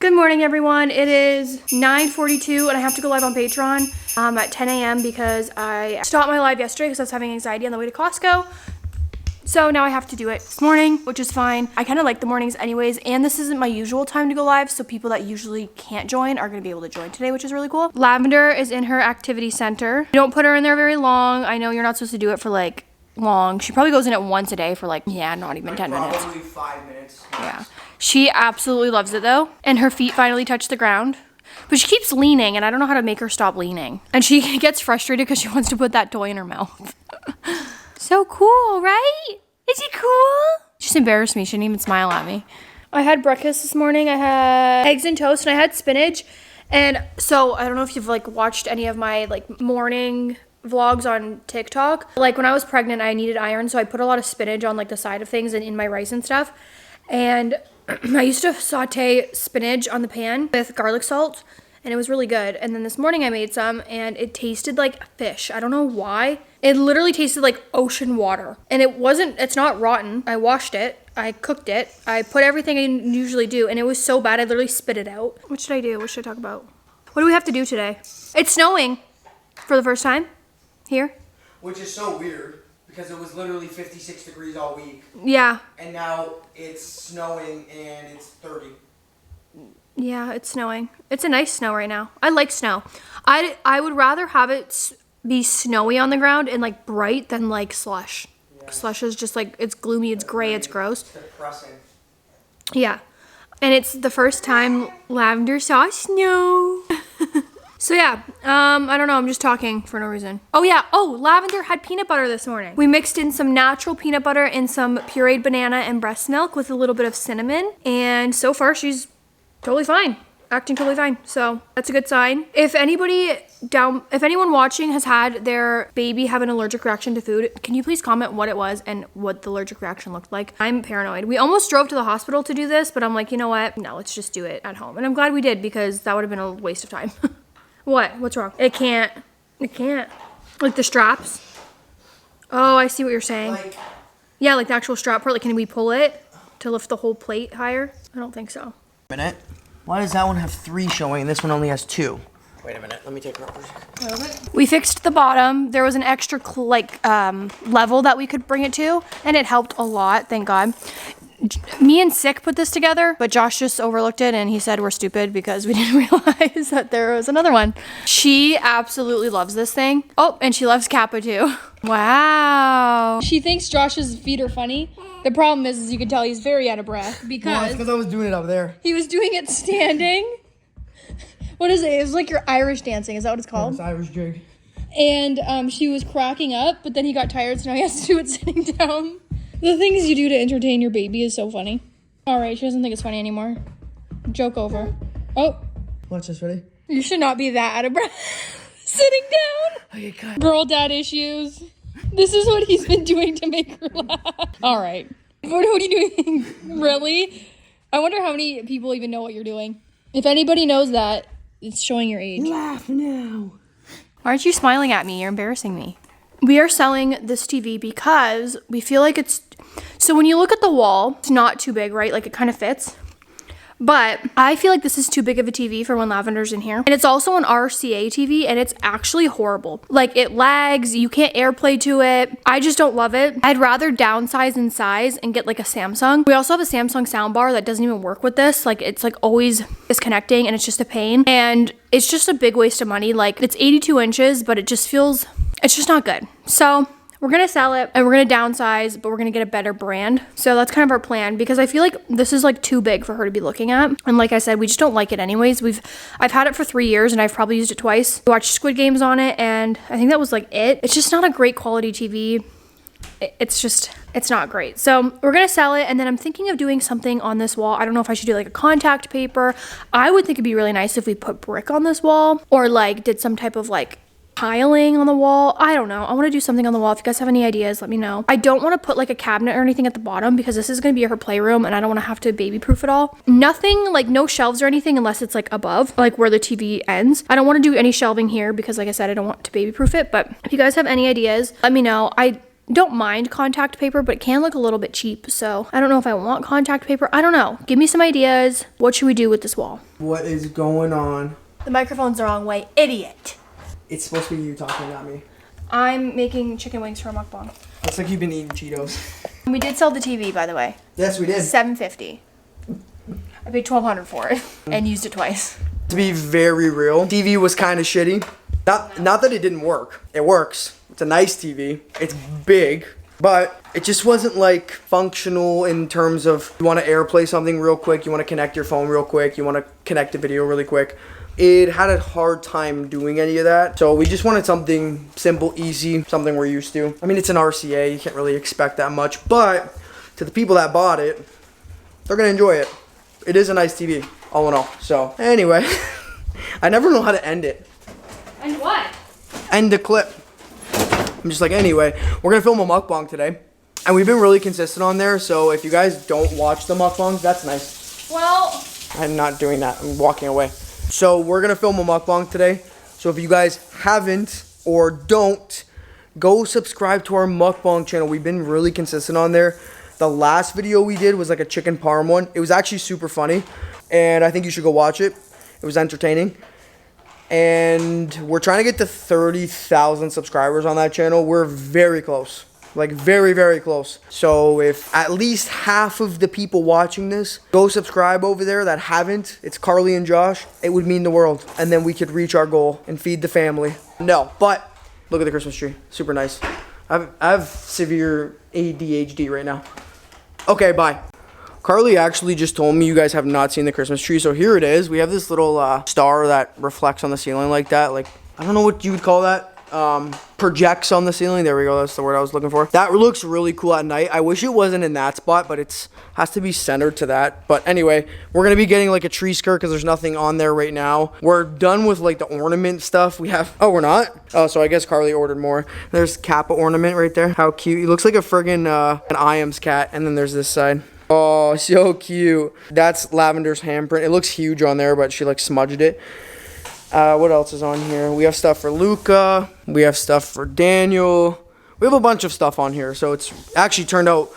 Good morning, everyone. It is 9:42 and I have to go live on Patreon at 10 a.m. because I stopped my live yesterday because I was having anxiety on the way to Costco. So now I have to do it this morning, which is fine. I kind of like the mornings anyways, and this isn't my usual time to go live, so people that usually can't join are going to be able to join today, which is really cool. Lavender is in her activity center. Don't put her in there very long. I know you're not supposed to do it for like long. She probably goes in it once a day for like, yeah, not even 10 minutes. Probably 5 minutes. Yeah. She absolutely loves it though. And her feet finally touch the ground. But she keeps leaning and I don't know how to make her stop leaning. And she gets frustrated because she wants to put that toy in her mouth. So cool, right? Is it cool? She just embarrassed me. She didn't even smile at me. I had breakfast this morning. I had eggs and toast and I had spinach. And so I don't know if you've like watched any of my like morning vlogs on TikTok. Like when I was pregnant, I needed iron. So I put a lot of spinach on like the side of things and in my rice and stuff. And I used to saute spinach on the pan with garlic salt and it was really good. And then this morning I made some and it tasted like fish. I don't know why. It literally tasted like ocean water. And it's not rotten. I washed it. I cooked it. I put everything I usually do and it was so bad I literally spit it out. What should I do? What should I talk about? What do we have to do today? It's snowing for the first time here. Which is so weird because it was literally 56 degrees all week. Yeah. And now it's snowing and it's 30. Yeah, it's snowing. It's a nice snow right now. I like snow. I would rather have it be snowy on the ground and like bright than like slush. Yeah. Slush is just like, it's gloomy, it's gray, it's gross. It's depressing. Yeah. And it's the first time Lavender saw snow. So yeah, I don't know, I'm just talking for no reason. Oh yeah, Lavender had peanut butter this morning. We mixed in some natural peanut butter and some pureed banana and breast milk with a little bit of cinnamon. And so far she's totally fine, acting totally fine. So that's a good sign. If anyone watching has had their baby have an allergic reaction to food, can you please comment what it was and what the allergic reaction looked like? I'm paranoid. We almost drove to the hospital to do this, but I'm like, you know what? No, let's just do it at home. And I'm glad we did because that would have been a waste of time. What? What's wrong? It can't. Like the straps? Oh, I see what you're saying. Yeah, like the actual strap part. Like, can we pull it to lift the whole plate higher? I don't think so. Minute. Why does that one have 3 showing and this one only has 2? Wait a minute. Let me take it off. We fixed the bottom. There was an extra level that we could bring it to, and it helped a lot. Thank God. Me and Sick put this together, but Josh just overlooked it and he said we're stupid because we didn't realize that there was another one. She absolutely loves this thing. Oh, and she loves Kappa too. Wow. She thinks Josh's feet are funny. The problem is you can tell he's very out of breath because I was doing it up there. He was doing it standing. What is it? It was like your Irish dancing. Is that what it's called? It's Irish jig. And she was cracking up, but then he got tired, so now he has to do it sitting down. The things you do to entertain your baby is so funny. All right, she doesn't think it's funny anymore. Joke over. Oh. Watch this, ready? You should not be that out of breath. Sitting down. Okay, cut. Girl dad issues. This is what he's been doing to make her laugh. All right. What are you doing? Really? I wonder how many people even know what you're doing. If anybody knows that, it's showing your age. Laugh now. Why aren't you smiling at me? You're embarrassing me. We are selling this TV because we feel like so when you look at the wall, it's not too big, right? Like it kind of fits. But I feel like this is too big of a TV for when Lavender's in here. And it's also an RCA TV and it's actually horrible. Like it lags, you can't AirPlay to it. I just don't love it. I'd rather downsize in size and get like a Samsung. We also have a Samsung soundbar that doesn't even work with this. Like it's like always disconnecting and it's just a pain. And it's just a big waste of money. Like it's 82 inches, but it's just not good. So we're gonna sell it and we're gonna downsize, but we're gonna get a better brand. So that's kind of our plan because I feel like this is like too big for her to be looking at. And like I said, we just don't like it anyways. I've had it for 3 years and I've probably used it twice. We watched Squid Games on it and I think that was like it. It's just not a great quality TV. It's not great. So we're gonna sell it and then I'm thinking of doing something on this wall. I don't know if I should do like a contact paper. I would think it'd be really nice if we put brick on this wall or like did some type of like tiling on the wall. I don't know. I want to do something on the wall. If you guys have any ideas, let me know. I don't want to put like a cabinet or anything at the bottom because this is going to be her playroom and I don't want to have to baby proof it all. Nothing, like no shelves or anything unless it's like above, like where the TV ends. I don't want to do any shelving here because like I said, I don't want to baby proof it. But if you guys have any ideas, let me know. don't mind contact paper, but it can look a little bit cheap. So I don't know if I want contact paper. I don't know. Give me some ideas. What should we do with this wall? What is going on? The microphone's the wrong way. Idiot. It's supposed to be you talking, not me. I'm making chicken wings for a mukbang. Looks like you've been eating Cheetos. We did sell the TV, by the way. Yes, we did. $750. I paid $1,200 for it and used it twice. To be very real, TV was kind of shitty. Not that it didn't work. It works. It's a nice TV. It's big, but it just wasn't like functional in terms of you want to AirPlay something real quick, you want to connect your phone real quick, you want to connect a video really quick. It had a hard time doing any of that. So we just wanted something simple, easy, something we're used to. I mean, it's an RCA, you can't really expect that much, but to the people that bought it, they're gonna enjoy it. It is a nice TV, all in all. So anyway, I never know how to end it. And what? End the clip. I'm just like, anyway, we're gonna film a mukbang today. And we've been really consistent on there, so if you guys don't watch the mukbangs, that's nice. Well, I'm not doing that, I'm walking away. So we're gonna film a mukbang today. So if you guys haven't or don't, go subscribe to our mukbang channel. We've been really consistent on there. The last video we did was like a chicken parm one. It was actually super funny, and I think you should go watch it. It was entertaining. And we're trying to get to 30,000 subscribers on that channel. We're very close. Like very, very close. So if at least half of the people watching this go subscribe over there that haven't, it's Karlee and Josh, it would mean the world. And then we could reach our goal and feed the family. No, but look at the Christmas tree. Super nice. I have severe ADHD right now. Okay, bye. Karlee actually just told me you guys have not seen the Christmas tree. So here it is. We have this little star that reflects on the ceiling like that. Like, I don't know what you would call that. Projects on the ceiling. There we go. That's the word I was looking for. That looks really cool at night. I wish it wasn't in that spot, but it's has to be centered to that. But anyway, we're gonna be getting like a tree skirt because there's nothing on there right now. We're done with like the ornament stuff. We have. Oh, we're not. Oh, so I guess Karlee ordered more. There's Kappa ornament right there. How cute. He looks like a friggin' an Iams cat. And then there's this side. Oh, so cute. That's Lavender's handprint. It looks huge on there, but she like smudged it. What else is on here? We have stuff for Luca. We have stuff for Daniel. We have a bunch of stuff on here. So it's actually turned out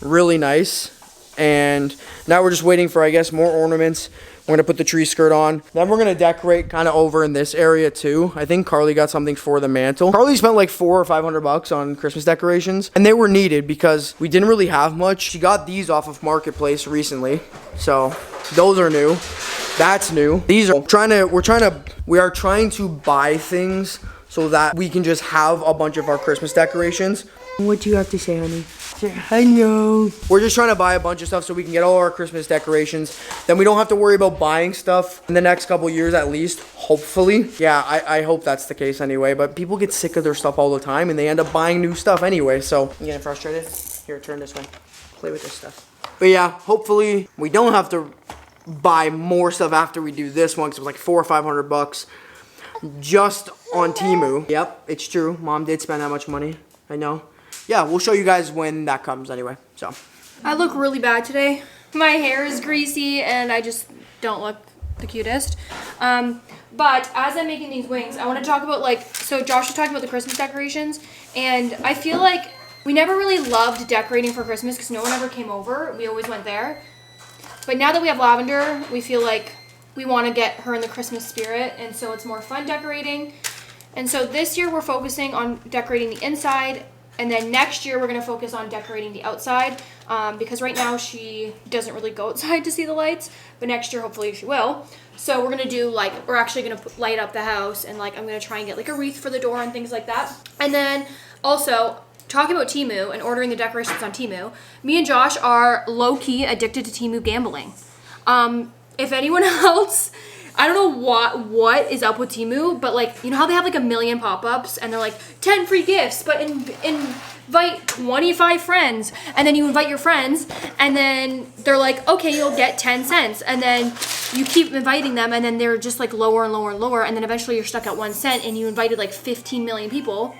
really nice. And now we're just waiting for, I guess, more ornaments. We're going to put the tree skirt on. Then we're going to decorate kind of over in this area too. I think Karlee got something for the mantle. Karlee spent like $400 or $500 on Christmas decorations. And they were needed because we didn't really have much. She got these off of Marketplace recently. So those are new. That's new. These are we are trying to buy things so that we can just have a bunch of our Christmas decorations. What do you have to say, honey? Say hello. We're just trying to buy a bunch of stuff so we can get all our Christmas decorations. Then we don't have to worry about buying stuff in the next couple years at least, hopefully. Yeah, I hope that's the case anyway, but people get sick of their stuff all the time and they end up buying new stuff anyway, so. You getting frustrated? Here, turn this way. Play with this stuff. But yeah, hopefully we don't have to buy more stuff after we do this one because it was like $400 or $500 just on Temu. Yep, it's true. Mom did spend that much money. I know. Yeah, we'll show you guys when that comes anyway. So I look really bad today. My hair is greasy and I just don't look the cutest. But as I'm making these wings, I want to talk about so Josh was talking about the Christmas decorations, and I feel like we never really loved decorating for Christmas because no one ever came over. We always went there. But now that we have Lavender, we feel like we want to get her in the Christmas spirit, and so it's more fun decorating. And so this year we're focusing on decorating the inside, and then next year we're going to focus on decorating the outside, because right now she doesn't really go outside to see the lights, but next year hopefully she will. So we're going to do we're actually going to light up the house, and I'm going to try and get a wreath for the door and things like that. And then also, talking about Temu and ordering the decorations on Temu, me and Josh are low-key addicted to Temu gambling. If anyone else, I don't know what is up with Temu, but you know how they have a million pop-ups and they're 10 free gifts, but invite 25 friends, and then you invite your friends, and then they're okay, you'll get 10 cents, and then you keep inviting them, and then they're just lower and lower and lower, and then eventually you're stuck at 1 cent, and you invited 15 million people.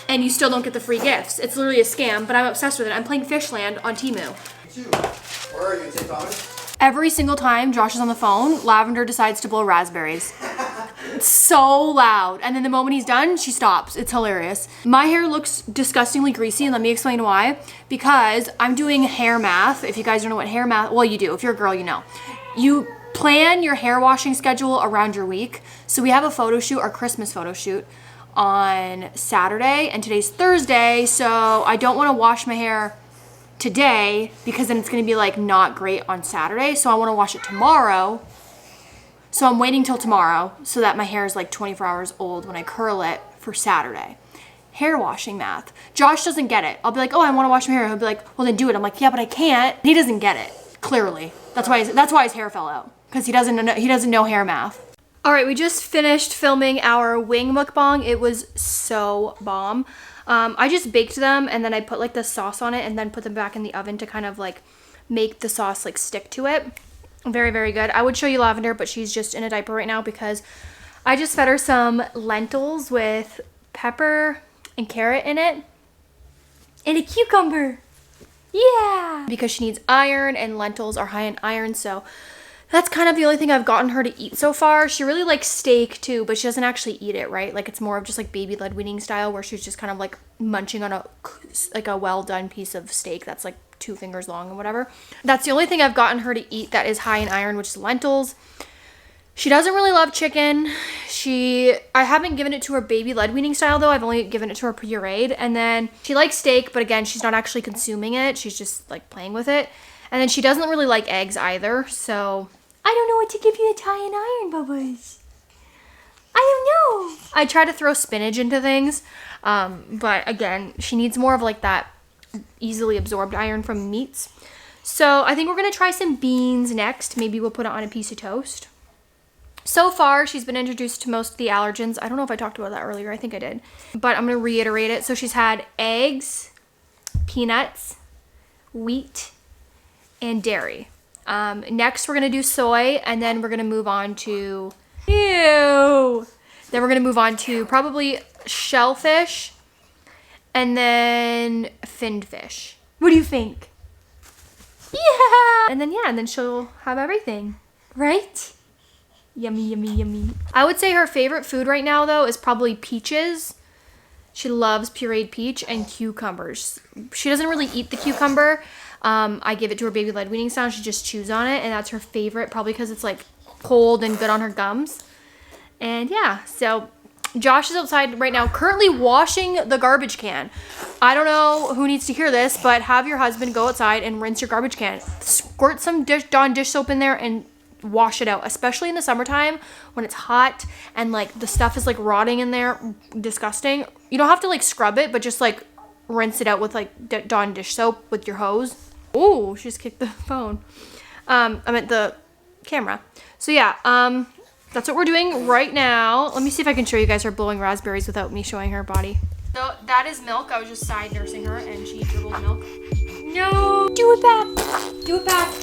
And you still don't get the free gifts. It's literally a scam, but I'm obsessed with it. I'm playing Fishland on Temu. Where are you in St. Thomas? Every single time Josh is on the phone, Lavender decides to blow raspberries. so loud. And then the moment he's done, she stops. It's hilarious. My hair looks disgustingly greasy, and let me explain why. Because I'm doing hair math. If you guys don't know what hair math, well, you do. If you're a girl, you know. You plan your hair washing schedule around your week. So we have a photo shoot, our Christmas photo shoot, on Saturday, and today's Thursday, so I don't want to wash my hair today because then it's going to be like not great on Saturday, so I want to wash it tomorrow. So I'm waiting till tomorrow so that my hair is like 24 hours old when I curl it for Saturday. Hair washing math. Josh doesn't get it. I'll be like, oh, I want to wash my hair. He'll be like, well, then do it. I'm like, yeah, but I can't. He doesn't get it. Clearly, that's why his hair fell out, because he doesn't know hair math. All right, we just finished filming our wing mukbang. It was so bomb. I just baked them, and then I put like the sauce on it and then put them back in the oven to kind of like make the sauce like stick to it. Very, very good. I would show you Lavender, but she's just in a diaper right now because I just fed her some lentils with pepper and carrot in it and a cucumber. Yeah, because she needs iron, and lentils are high in iron, so that's kind of the only thing I've gotten her to eat so far. She really likes steak too, but she doesn't actually eat it, right? Like it's more of just like baby led weaning style, where she's just kind of like munching on a well done piece of steak that's like 2 fingers long and whatever. That's the only thing I've gotten her to eat that is high in iron, which is lentils. She doesn't really love chicken. I haven't given it to her baby led weaning style though. I've only given it to her pureed. And then she likes steak, but again, she's not actually consuming it. She's just like playing with it. And then she doesn't really like eggs either. So I don't know what to give you that's high in iron, Bubba's. I don't know. I try to throw spinach into things. But again, she needs more of like that easily absorbed iron from meats. So I think we're going to try some beans next. Maybe we'll put it on a piece of toast. So far, she's been introduced to most of the allergens. I don't know if I talked about that earlier. I think I did. But I'm going to reiterate it. So she's had eggs, peanuts, wheat, and dairy. Next, we're going to do soy, and then we're going to move on to... Ew! Then we're going to move on to probably shellfish, and then finned fish. What do you think? Yeah! And then she'll have everything. Right? Yummy, yummy, yummy. I would say her favorite food right now, though, is probably peaches. She loves pureed peach and cucumbers. She doesn't really eat the cucumber. I give it to her baby led weaning style. She just chews on it, and that's her favorite, probably because it's like cold and good on her gums. And yeah, so Josh is outside right now currently washing the garbage can. I don't know who needs to hear this, but have your husband go outside and rinse your garbage can. Squirt some Dawn dish soap in there and wash it out, especially in the summertime when it's hot and like the stuff is like rotting in there. Disgusting. You don't have to like scrub it, but just like rinse it out with like Dawn dish soap with your hose. Oh, she just kicked the phone. I meant the camera. So yeah, that's what we're doing right now. Let me see if I can show you guys her blowing raspberries without me showing her body. So that is Milk. I was just side nursing her and she dribbled milk. No, do it back. Do it back.